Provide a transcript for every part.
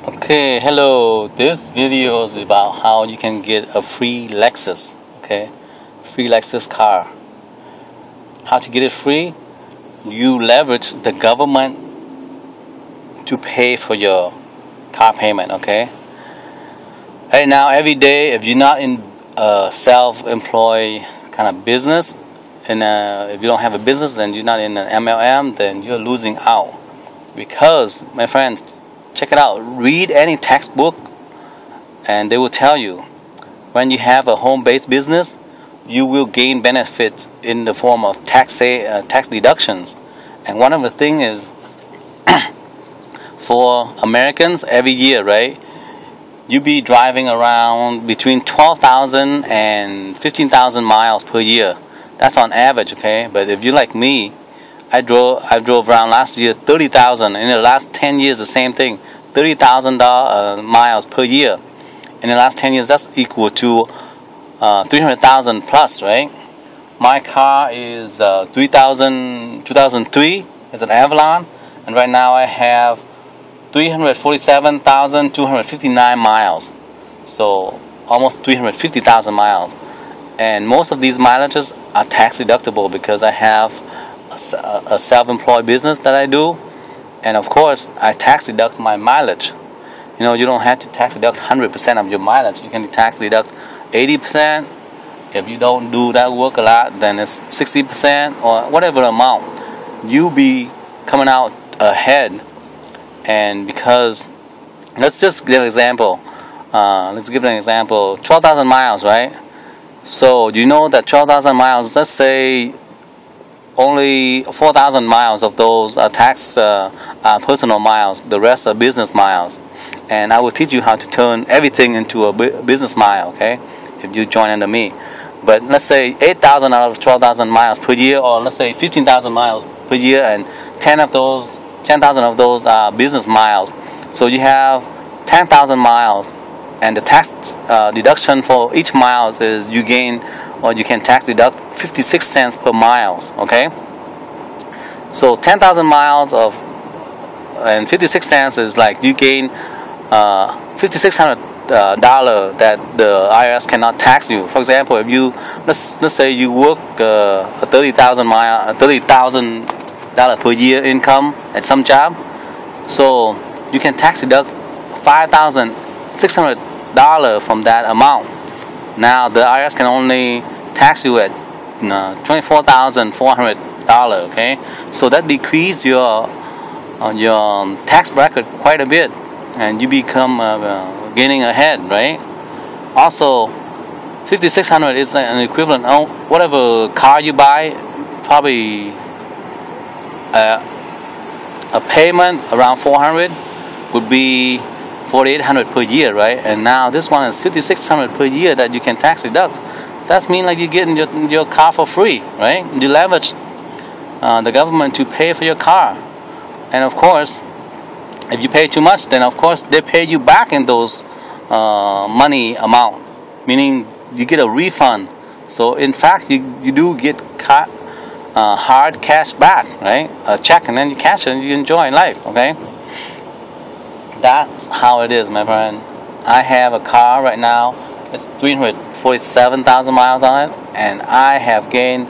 Okay, hello. This video is about how you can get a free Lexus. Okay, free Lexus car. How to get it free? You leverage the government to pay for your car payment. Okay. Right now, every day, if you're not in a self-employed kind of business, and if you don't have a business and you're not in an MLM, then you're losing out. Because, my friends, check it out. Read any textbook, and they will tell you when you have a home-based business, you will gain benefits in the form of tax deductions. And one of the things is for Americans every year, right? You be driving around between 12,000 and 15,000 miles per year. That's on average, okay? But if you're like me, I drove around last year 30,000. In the last 10 years, the same thing, 30,000 miles per year. In the last 10 years, that's equal to 300,000 plus, right? My car is 2003. It's an Avalon, and right now I have 347,259 miles. So almost 350,000 miles. And most of these mileages are tax deductible because I have a self-employed business that I do, and of course I tax deduct my mileage. You know, you don't have to tax deduct 100% of your mileage. You can tax deduct 80%. If you don't do that work a lot, then it's 60% or whatever amount. You be coming out ahead. And because, let's just give an example. 12,000 miles, right? So you know that 12,000 miles, let's say only 4,000 miles of those are tax personal miles. The rest are business miles. And I will teach you how to turn everything into a business mile, okay? If you join under me. But let's say 8,000 out of 12,000 miles per year, or let's say 15,000 miles per year, and 10,000 of those are business miles. So you have 10,000 miles, and the tax deduction for each mile is you gain, or you can tax deduct 56 cents per mile. Okay. So 10,000 miles of and 56 cents is like you gain $5,600 that the IRS cannot tax you. For example, if you let's say you work a $30,000 per year income at some job, so you can tax deduct $5,600 from that amount. Now the IRS can only tax you at $24,400. Okay, so that decreases your tax bracket quite a bit, and you become gaining ahead, right? Also, $5,600 is an equivalent of whatever car you buy, probably. A payment around $400 would be $4,800 per year, right? And now this one is $5,600 per year that you can tax deduct. That means like you're getting your car for free, right? You leverage the government to pay for your car, and of course, if you pay too much, then of course they pay you back in those money amount, meaning you get a refund. So in fact, you do get hard cash back, right? A check, and then you cash it and you enjoy life, okay? That's how it is, my friend. I have a car right now. It's 347,000 miles on it, and I have gained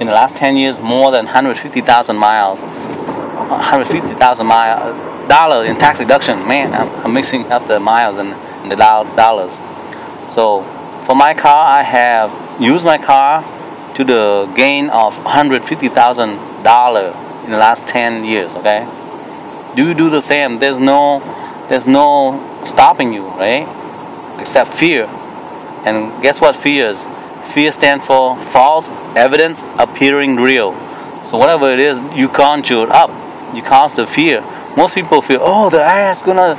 in the last 10 years more than 150,000 miles, $150,000 in tax deduction. Man, I'm mixing up the miles and the dollars. So for my car, I have used my car to the gain of $150,000 in the last 10 years, okay? Do you do the same? There's no stopping you, right? Except fear. And guess what fear is? Fear stands for false evidence appearing real. So whatever it is, you conjure up. You cause the fear. Most people feel, oh, the IRS is gonna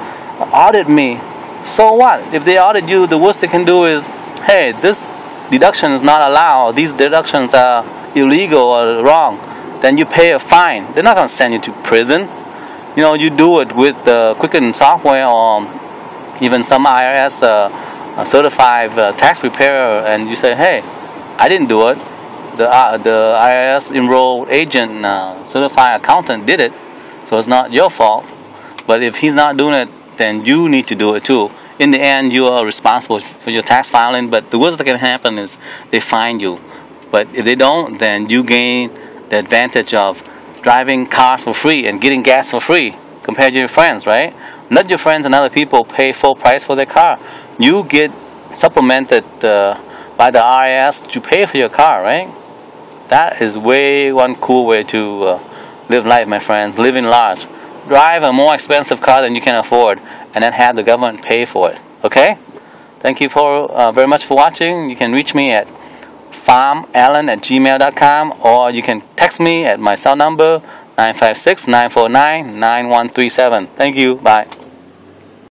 audit me. So what? If they audit you, the worst they can do is, hey, this deduction is not allowed, these deductions are illegal or wrong, then you pay a fine. They're not going to send you to prison. You know, you do it with Quicken software or even some IRS certified tax preparer, and you say, hey, I didn't do it. The IRS enrolled agent, certified accountant did it, so it's not your fault. But if he's not doing it then you need to do it too. In the end, you are responsible for your tax filing, but the worst that can happen is they fine you. But if they don't, then you gain the advantage of driving cars for free and getting gas for free compared to your friends, right? Let your friends and other people pay full price for their car. You get supplemented by the IRS to pay for your car, right? That is one cool way to live life, my friends. Living large. Drive a more expensive car than you can afford, and then have the government pay for it. Okay? Thank you very much for watching. You can reach me at farmallen@gmail.com, or you can text me at my cell number 956-949-9137. Thank you. Bye.